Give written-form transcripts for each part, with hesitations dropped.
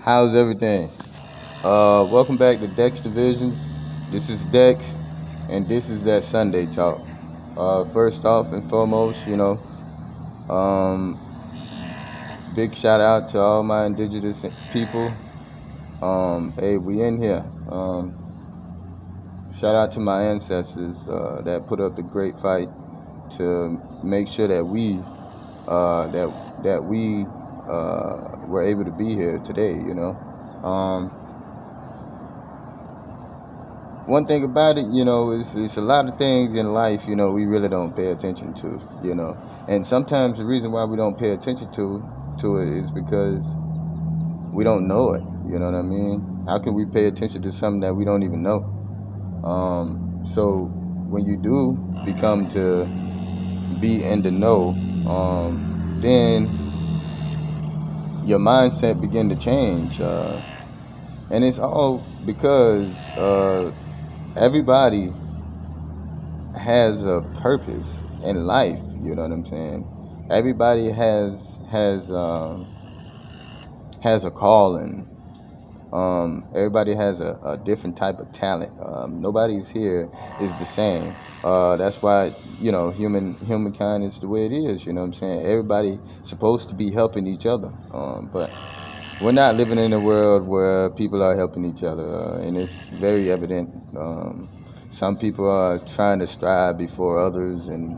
How's everything? Welcome back to Dex Divisions. This is Dex, and this is that Sunday talk. First off and foremost, um, big shout out to all my indigenous people. Hey, we in here. Shout out to my ancestors that put up the great fight to make sure that we were able to be here today. Um, One thing about it, it's a lot of things in life, we really don't pay attention to. And sometimes the reason why we don't pay attention to it is because we don't know it. You know what I mean? How can we pay attention to something that we don't even know? So when you do become to be in the know, then your mindset begin to change. And it's all because everybody has a purpose in life. You know what I'm saying? Everybody has a calling. Everybody has a different type of talent. Nobody's here is the same. That's why humankind is the way it is. You know what I'm saying? Everybody supposed to be helping each other, but we're not living in a world where people are helping each other, and it's very evident. Some people are trying to strive before others, and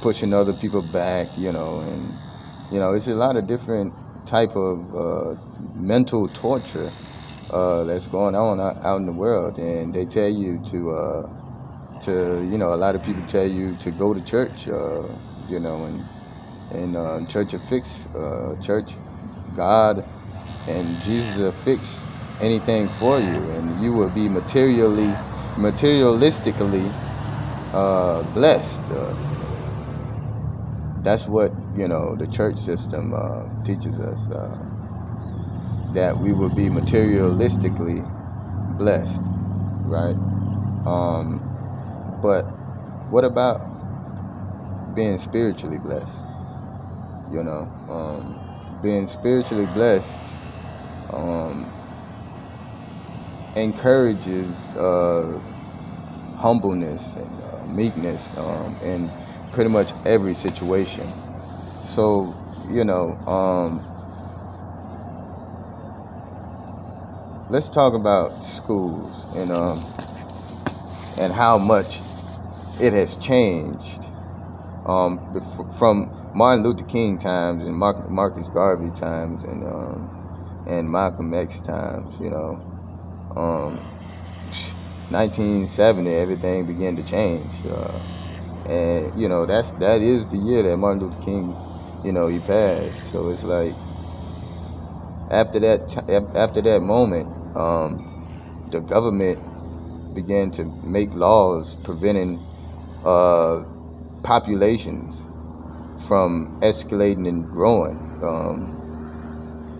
pushing other people back, and it's a lot of different type of mental torture that's going on out in the world, and they tell you a lot of people tell you to go to church, and church will fix church, God, and Jesus will fix anything for you, and you will be materialistically blessed. That's what the church system teaches us, that we will be materialistically blessed, right? But what about being spiritually blessed? Being spiritually blessed encourages humbleness and meekness in pretty much every situation. So, let's talk about schools and how much it has changed from Martin Luther King times and Marcus Garvey times and Malcolm X times. 1970, everything began to change, and that is the year that Martin Luther King, he passed. So it's like after that moment, the government began to make laws preventing populations from escalating and growing.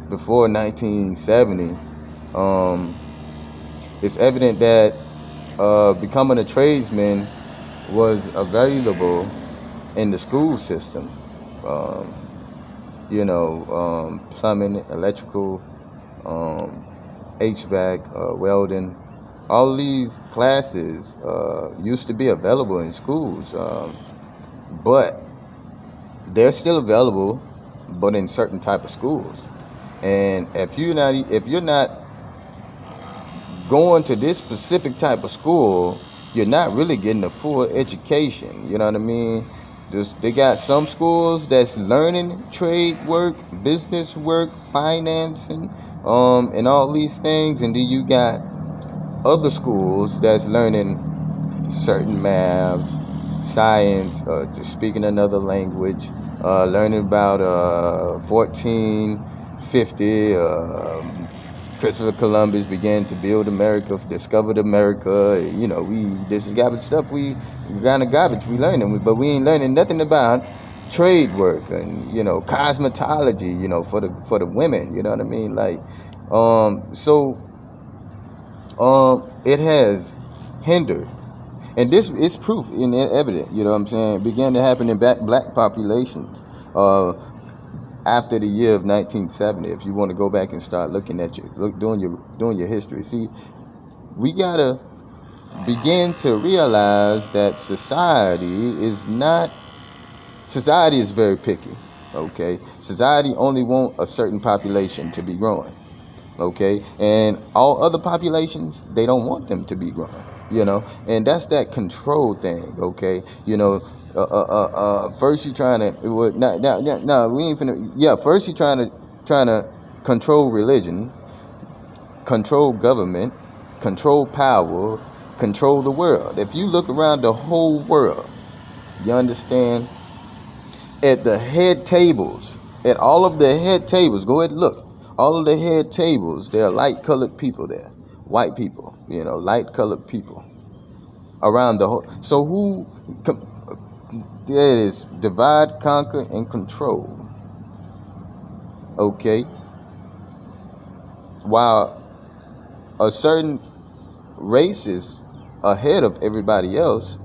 Before 1970, it's evident that becoming a tradesman was available in the school system. Plumbing, electrical, HVAC, welding. All these classes used to be available in schools, but they're still available, but in certain type of schools. And if you're not going to this specific type of school, you're not really getting a full education. You know what I mean? They got some schools that's learning trade work, business work, financing, and all these things, and then you got other schools that's learning certain maths, science, just speaking another language, learning about 1450, Christopher Columbus began to build America, discovered America. This is garbage stuff. We kind of garbage we learning, but we ain't learning nothing about trade work and cosmetology. For the women. You know what I mean? Like, it has hindered, and this is proof and evident. You know what I'm saying? It began to happen in black populations. after the year of 1970. If you want to go back and start looking at doing your history, see, we gotta begin to realize that society is very picky. Okay, society only want a certain population to be growing. Okay, and all other populations, they don't want them to be growing. And that's that control thing. Okay, first you trying to no, we ain't finna. Yeah, first you trying to control religion, control government, control power, control the world. If you look around the whole world, you understand, at the head tables, at all of the head tables, go ahead and look. All of the head tables, there are light colored people there. White people, light colored people around the whole. So there it is, divide, conquer, and control. Okay? While a certain race is ahead of everybody else,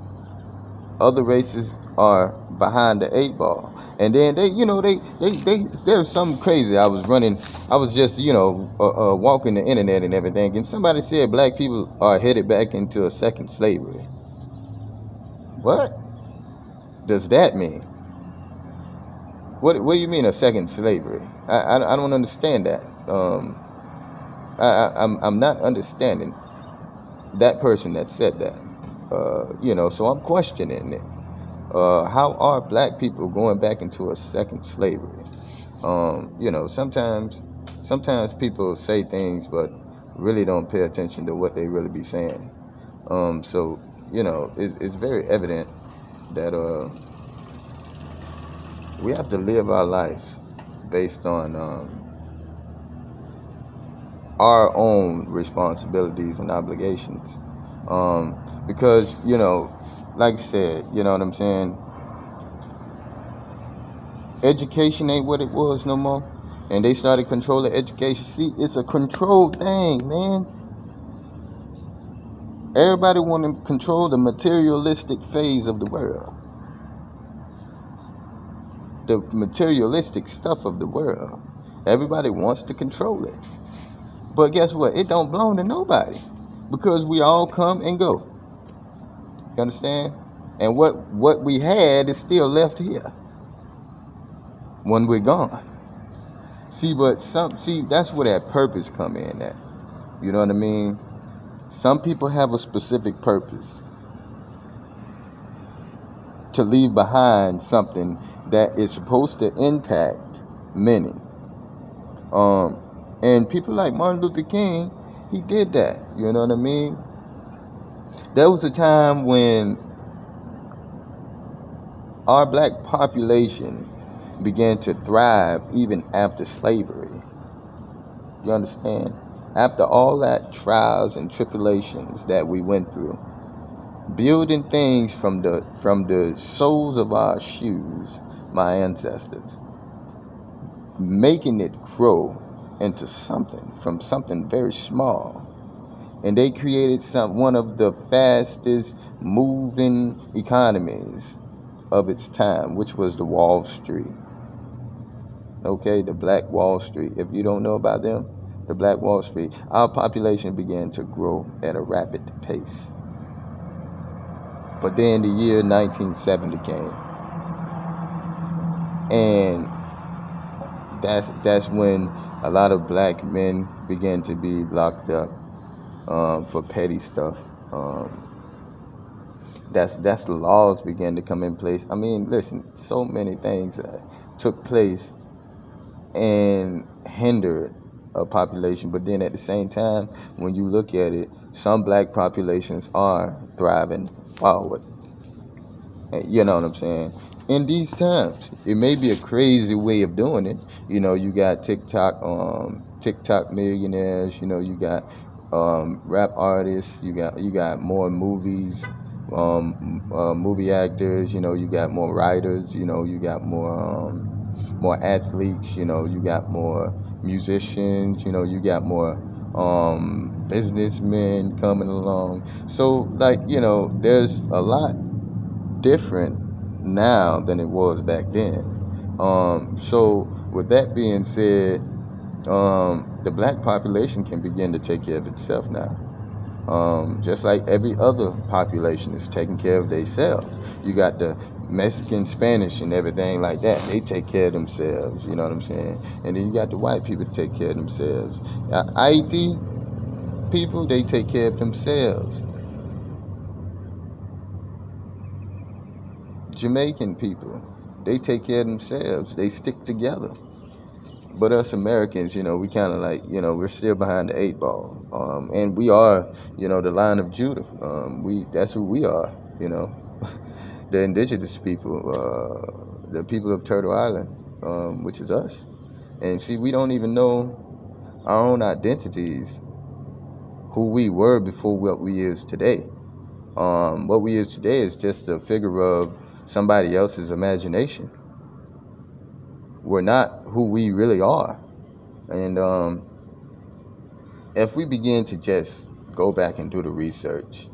other races are behind the 8 ball. And then there's something crazy. I was just walking the internet and everything, and somebody said black people are headed back into a second slavery. What does that mean? What do you mean a second slavery? I don't understand that. I'm not understanding that person that said that. So I'm questioning it. How are black people going back into a second slavery? Sometimes people say things but really don't pay attention to what they really be saying. So it's very evident that we have to live our life based on our own responsibilities and obligations. Because like I said, you know what I'm saying? Education ain't what it was no more. And they started controlling education. See, it's a control thing, man. Everybody want to control the materialistic phase of the world. The materialistic stuff of the world. Everybody wants to control it. But guess what? It don't belong to nobody. Because we all come and go. You understand? And what we had is still left here when we're gone. See, that's where that purpose come in at. You know what I mean? Some people have a specific purpose to leave behind something that is supposed to impact many. And people like Martin Luther King, he did that. You know what I mean? There was a time when our black population began to thrive even after slavery. You understand? After all that trials and tribulations that we went through, building things from the soles of our shoes, my ancestors, making it grow into from something very small. And they created one of the fastest moving economies of its time, which was the Wall Street. Okay, the Black Wall Street. If you don't know about them, the Black Wall Street, our population began to grow at a rapid pace. But then the year 1970 came. And that's when a lot of black men began to be locked up for petty stuff. That's the laws began to come in place. I mean, listen, so many things took place and hindered a population. But then at the same time, when you look at it, some black populations are thriving forward. You know what I'm saying? In these times, it may be a crazy way of doing it. You got TikTok millionaires. You got rap artists. You got more movies, movie actors. You got more writers. You got more athletes. You got more musicians. You got more businessmen coming along. So there's a lot different now than it was back then. So with that being said, the black population can begin to take care of itself now. Just like every other population is taking care of themselves. You got the Mexican, Spanish, and everything like that. They take care of themselves. You know what I'm saying? And then you got the white people to take care of themselves. IT people, they take care of themselves. Jamaican people, they take care of themselves. They stick together. But us Americans, we kind of like, we're still behind the eight ball. And we are, the line of Judah. That's who we are, the indigenous people, the people of Turtle Island, which is us. And see, we don't even know our own identities, who we were before what we is today. What we is today is just a figure of somebody else's imagination. We're not who we really are. And if we begin to just go back and do the research,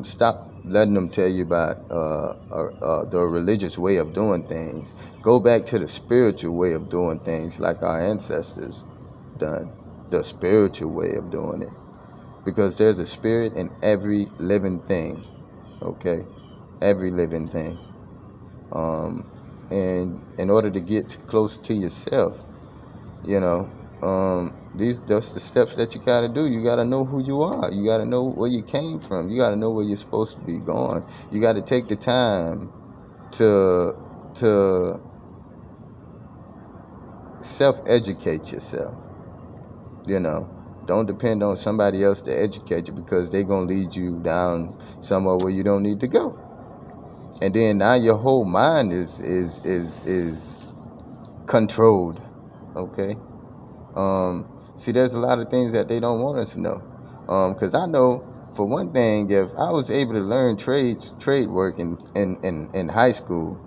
stop letting them tell you about the religious way of doing things. Go back to the spiritual way of doing things like our ancestors done, the spiritual way of doing it. Because there's a spirit in every living thing, okay? Every living thing. And in order to get close to yourself, that's the steps that you gotta do. You gotta know who you are. You gotta know where you came from. You gotta know where you're supposed to be going. You gotta take the time to self-educate yourself. Don't depend on somebody else to educate you, because they're gonna lead you down somewhere where you don't need to go. And then now your whole mind is controlled. Okay. See, there's a lot of things that they don't want us to know. Because I know, for one thing, if I was able to learn trade work in high school,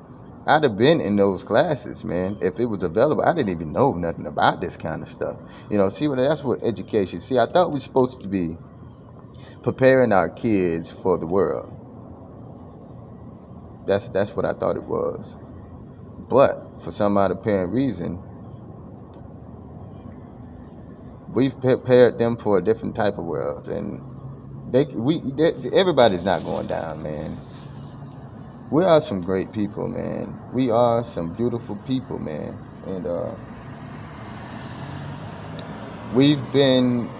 I'd have been in those classes, man. If it was available, I didn't even know nothing about this kind of stuff. That's what education. See, I thought we were supposed to be preparing our kids for the world. That's what I thought it was. But for some odd apparent reason, we've prepared them for a different type of world, and everybody's not going down, man. We are some great people, man. We are some beautiful people, man. And we've been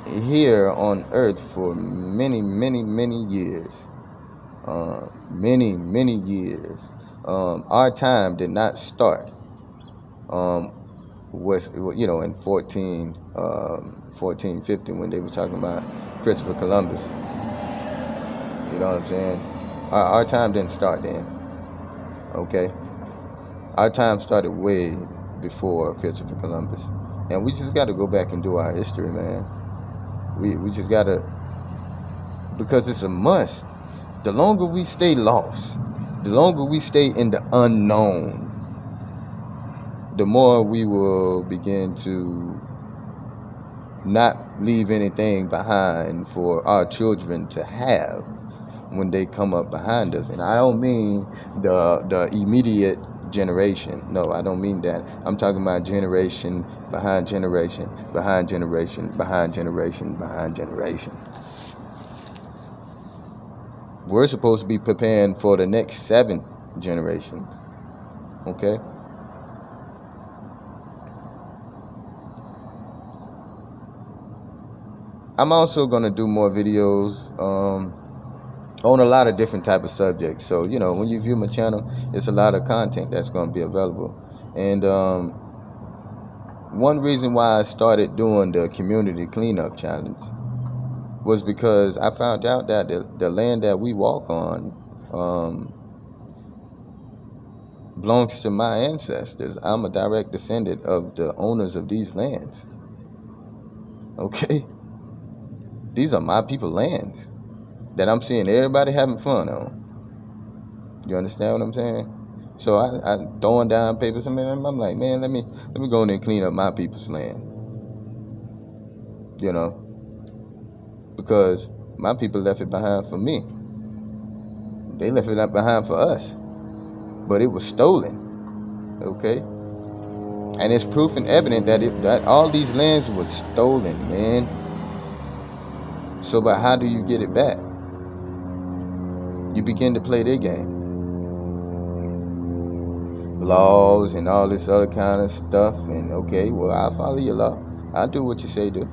here on Earth for many, many, many years. Many, many years. Our time did not start with, in 1450, when they were talking about Christopher Columbus. You know what I'm saying? Our time didn't start then. Okay? Our time started way before Christopher Columbus. And we just got to go back and do our history, man. We just got to, because it's a must. The longer we stay lost, the longer we stay in the unknown, the more we will begin to not leave anything behind for our children to have when they come up behind us. And I don't mean the immediate generation. No, I don't mean that. I'm talking about generation behind generation, behind generation, behind generation, behind generation. We're supposed to be preparing for the next 7 generations. Okay? I'm also going to do more videos on a lot of different type of subjects. So, when you view my channel, it's a lot of content that's going to be available. And one reason why I started doing the community cleanup challenge was because I found out that the land that we walk on belongs to my ancestors. I'm a direct descendant of the owners of these lands. Okay? These are my people's lands that I'm seeing everybody having fun on. You understand what I'm saying? So I throwing down papers, and I'm like, man, let me go in and clean up my people's land. Because my people left it behind for me. They left it behind for us. But it was stolen. Okay, and it's proof and evident that all these lands was stolen, man. So, but how do you get it back? You begin to play their game, laws and all this other kind of stuff. And okay, well, I'll follow your law. I'll do what you say do.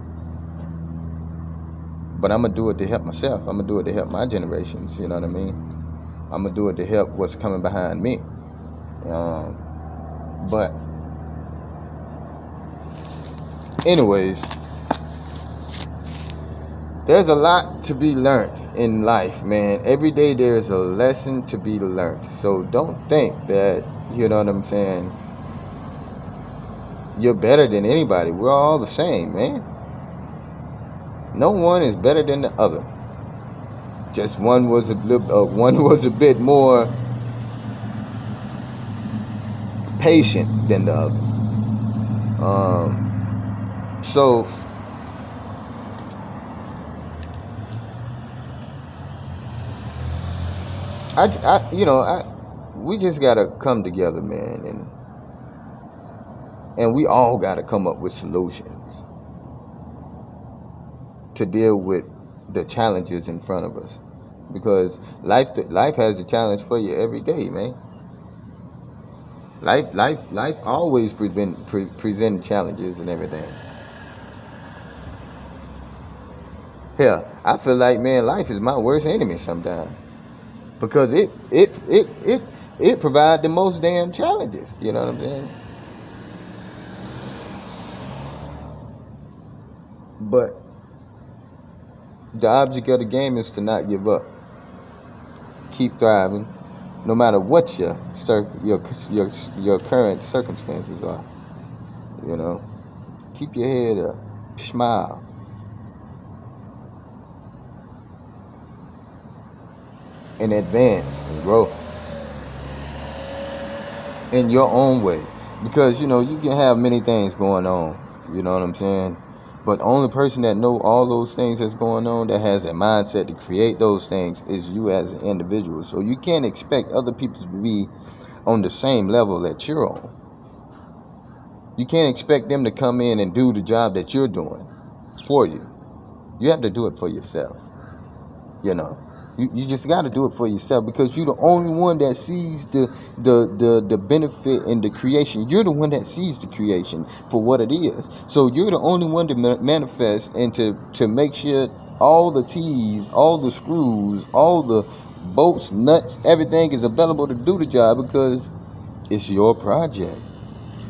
But I'm gonna do it to help myself. I'm gonna do it to help my generations. You know what I mean? I'm gonna do it to help what's coming behind me. But anyways, there's a lot to be learned in life, man. Every day there's a lesson to be learned. So don't think that, you know what I'm saying, you're better than anybody. We're all the same, man. No one is better than the other. Just one was a bit more patient than the other. So we just gotta come together, man, and we all gotta come up with solutions to deal with the challenges in front of us, because life has a challenge for you every day, man. Life always present challenges and everything. Hell, I feel like, man, life is my worst enemy sometimes, because it provides the most damn challenges. You know what I'm saying? But the object of the game is to not give up. Keep thriving, no matter what your current circumstances are. You know, keep your head up, smile, and advance and grow in your own way. Because you can have many things going on. You know what I'm saying? But the only person that know all those things that's going on, that has a mindset to create those things, is you as an individual. So you can't expect other people to be on the same level that you're on. You can't expect them to come in and do the job that you're doing for you. You have to do it for yourself. You just got to do it for yourself, because you're the only one that sees the benefit in the creation. You're the one that sees the creation for what it is. So you're the only one to manifest and to make sure all the T's, all the screws, all the bolts, nuts, everything is available to do the job, because it's your project.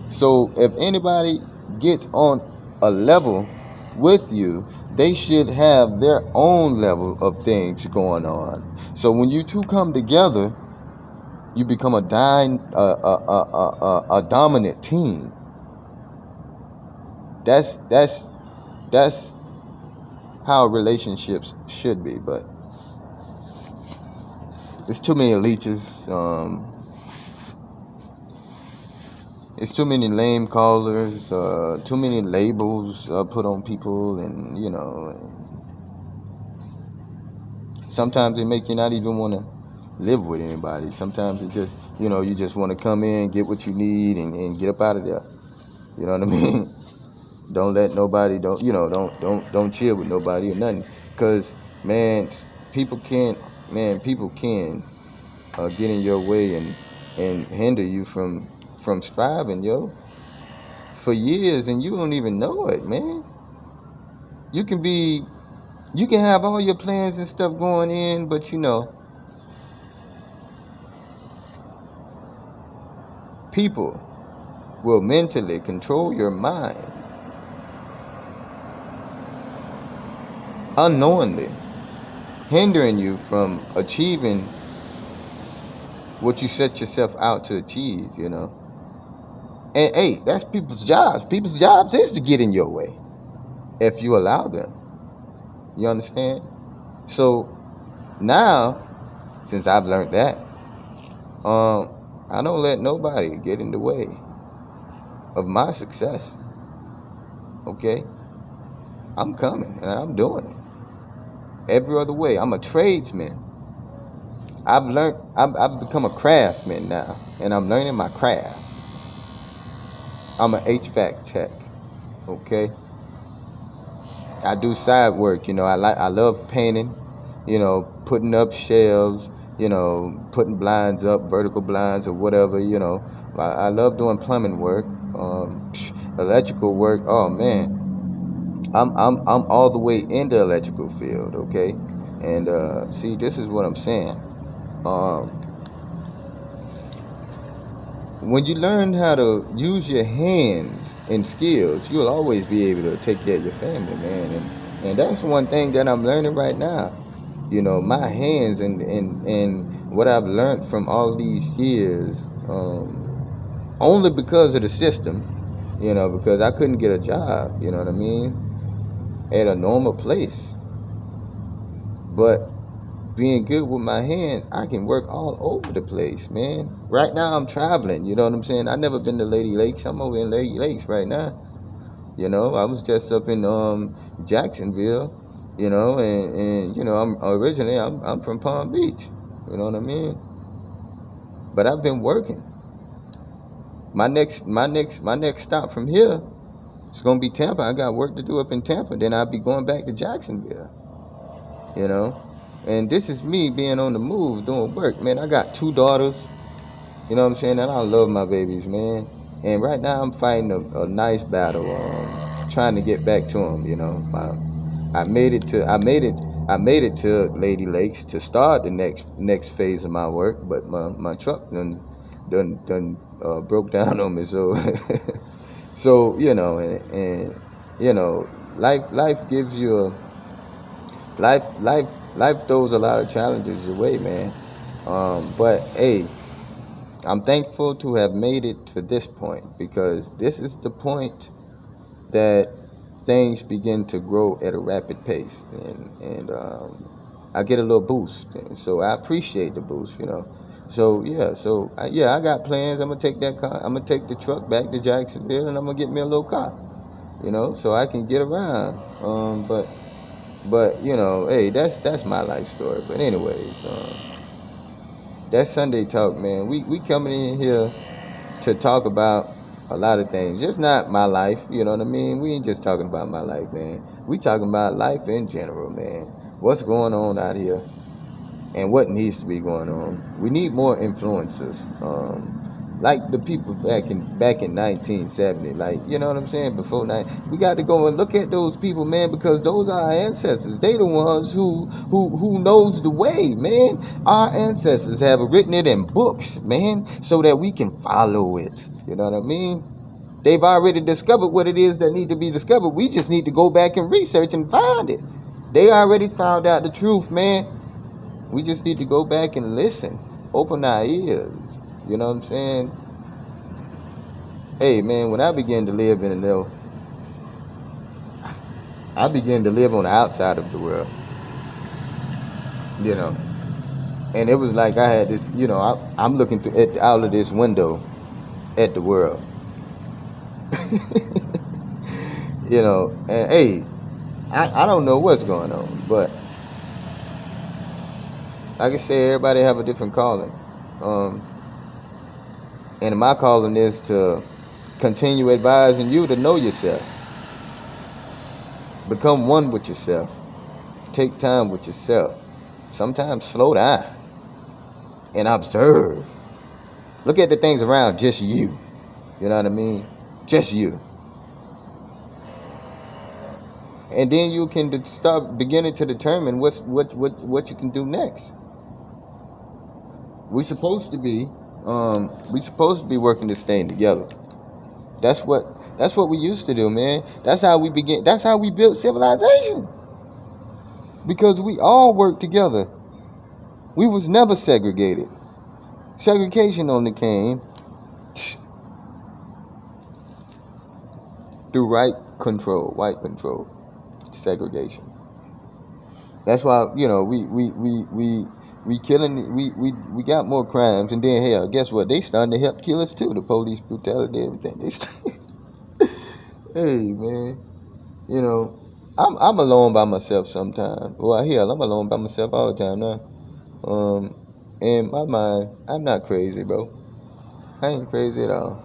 So if anybody gets on a level with you, they should have their own level of things going on. So when you two come together, you become a dominant team. That's how relationships should be. But there's too many leeches. It's too many lame callers, too many labels put on people, and sometimes it make you not even want to live with anybody. Sometimes it just, you just want to come in, get what you need, and get up out of there. You know what I mean? Don't let nobody, don't chill with nobody or nothing, because man, people can get in your way and hinder you from striving, for years, and you don't even know it, man. You can have all your plans and stuff going in, but people will mentally control your mind unknowingly, hindering you from achieving what you set yourself out to achieve, And hey, that's people's jobs. People's jobs is to get in your way, if you allow them. You understand? So now, since I've learned that, I don't let nobody get in the way of my success. Okay? I'm coming and I'm doing it every other way. I'm a tradesman. I've become a craftsman now, and I'm learning my craft. I'm an HVAC tech. Okay, I do side work. I love painting. Putting up shelves. Putting blinds up, vertical blinds or whatever. I love doing plumbing work. Electrical work. Oh man, I'm all the way in the electrical field. Okay, and see, this is what I'm saying. Um, when you learn how to use your hands and skills, you'll always be able to take care of your family, man. And that's one thing that I'm learning right now. My hands and what I've learned from all these years, only because of the system, because I couldn't get a job, you know what I mean, at a normal place. But being good with my hands, I can work all over the place, man. Right now I'm traveling, you know what I'm saying? I never been to Lady Lakes. I'm over in Lady Lakes right now. I was just up in Jacksonville, and I'm from Palm Beach. You know what I mean? But I've been working. My next stop from here is gonna be Tampa. I got work to do up in Tampa. Then I'll be going back to Jacksonville. You know, and this is me being on the move doing work, man. I got 2 daughters. You know what I'm saying? And I love my babies, man. And right now I'm fighting a nice battle, trying to get back to them. I made it to Lady Lakes to start the next phase of my work, but my truck done broke down on me. So so and life gives you life throws a lot of challenges your way, man. But hey, I'm thankful to have made it to this point, because this is the point that things begin to grow at a rapid pace, and I get a little boost, and so I appreciate the boost. So yeah, I got plans. I'm gonna take that car. I'm gonna take the truck back to Jacksonville, and I'm gonna get me a little car. So I can get around. But hey, that's my life story. But anyways, that Sunday talk, man. We coming in here to talk about a lot of things. Just not my life, you know what I mean? We ain't just talking about my life, man. We talking about life in general, man. What's going on out here and what needs to be going on. We need more influencers. Like the people back in 1970, like, you know what I'm saying, before we got to go and look at those people, man, because those are our ancestors. They the ones who knows the way, man. Our ancestors have written it in books, man, so that we can follow it. You know what I mean? They've already discovered what it is that need to be discovered. We just need to go back and research and find it. They already found out the truth, man. We just need to go back and listen, open our ears. You know what I'm saying? Hey, man, when I began to live I began to live on the outside of the world, you know. And it was like I had this, I'm looking out of this window at the world, and hey, I don't know what's going on, but like I said, everybody have a different calling. Um, and my calling is to continue advising you to know yourself. Become one with yourself. Take time with yourself. Sometimes slow down and observe. Look at the things around just you. You know what I mean? Just you. And then you can start beginning to determine what you can do next. We're supposed to be working this thing together. That's what we used to do, man. That's how we begin. That's how we built civilization. Because we all worked together. We was never segregated. Segregation only came through white control, segregation. That's why we killing we got more crimes, and then hell, guess what? They starting to help kill us too. The police brutality, everything. Hey, man, you know, I'm alone by myself sometimes. Well, hell, I'm alone by myself all the time now. In my mind, I'm not crazy, bro. I ain't crazy at all.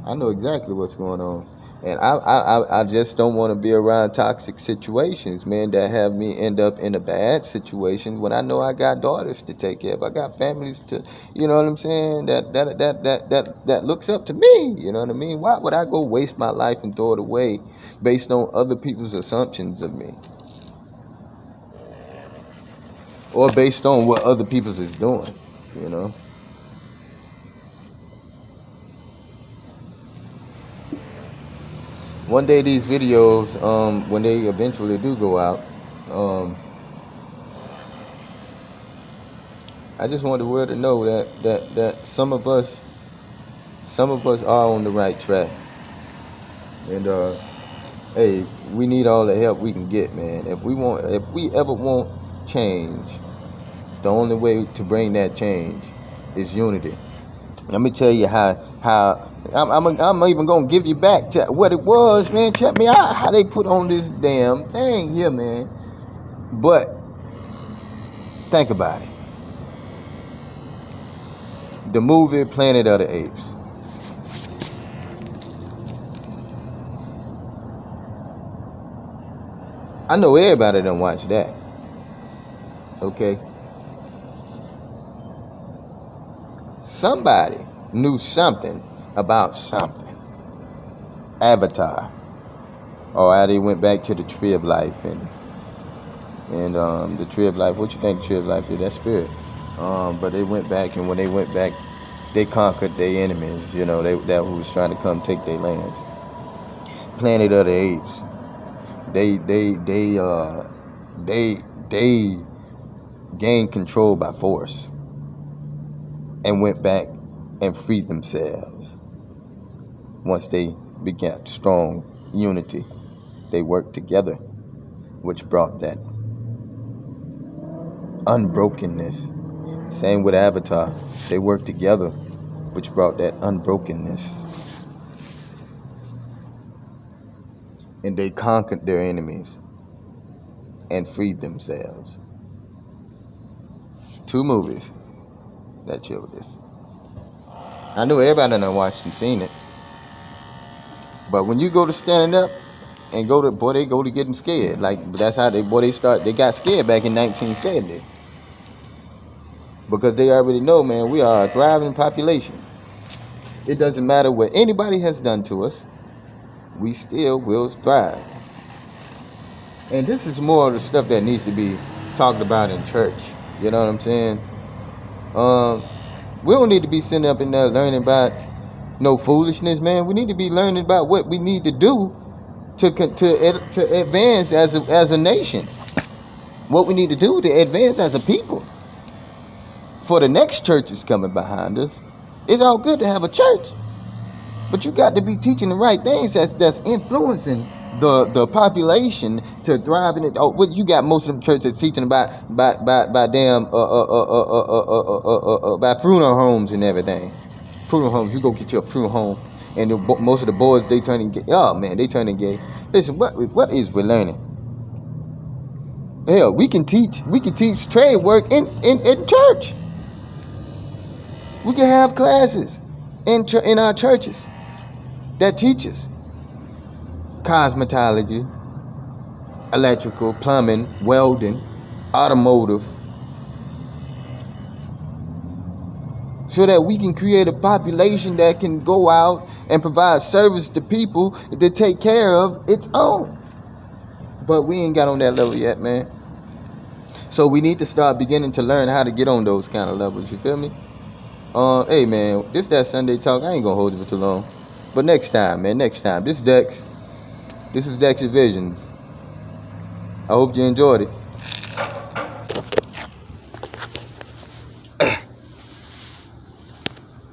I know exactly what's going on. And I just don't want to be around toxic situations, man, that have me end up in a bad situation when I know I got daughters to take care of. I got families to, you know what I'm saying, that looks up to me, you know what I mean? Why would I go waste my life and throw it away based on other people's assumptions of me? Or based on what other people's is doing, you know? One day these videos, when they eventually do go out, um, I just want the world to know that some of us are on the right track, and hey, we need all the help we can get, man. If we ever want change, the only way to bring that change is unity. Let me tell you how I'm even gonna give you back to what it was, man. Check me out how they put on this damn thing here, man. But think about it. The movie Planet of the Apes. I know everybody done watch that. Okay. Somebody knew something about something. Avatar. Or how they went back to the tree of life and the tree of life. What you think the tree of life is? That spirit. But they went back, and when they went back, they conquered their enemies. You know, that who was trying to come take their lands. Planet of the Apes. They gained control by force and went back and freed themselves. Once they began strong unity, they worked together, which brought that unbrokenness. Same with Avatar. They worked together, which brought that unbrokenness. And they conquered their enemies and freed themselves. 2 movies that showed this. I know everybody done watched and seen it. But when you go to standing up and they go to getting scared. Like, that's how they got scared back in 1970. Because they already know, man, we are a thriving population. It doesn't matter what anybody has done to us, we still will thrive. And this is more of the stuff that needs to be talked about in church. You know what I'm saying? We don't need to be sitting up in there learning about no foolishness, man. We need to be learning about what we need to do to advance as a nation. What we need to do to advance as a people. For the next churches coming behind us, it's all good to have a church, but you got to be teaching the right things that's influencing the population to thrive in it. Oh, well, you got most of them churches teaching about damn about funeral homes and everything. Funeral homes, you go get your funeral home, and most of the boys they turning gay. Oh man, they turning gay. Listen, what is we learning? Hell, we can teach trade work in church. We can have classes in our churches that teaches cosmetology, electrical, plumbing, welding, automotive, so that we can create a population that can go out and provide service to people to take care of its own. But we ain't got on that level yet, man. So we need to start beginning to learn how to get on those kind of levels, you feel me? Hey man, this That Sunday Talk. I ain't gonna hold you for too long. But next time, man, next time. This is Dex. This is Dex's Visions. I hope you enjoyed it.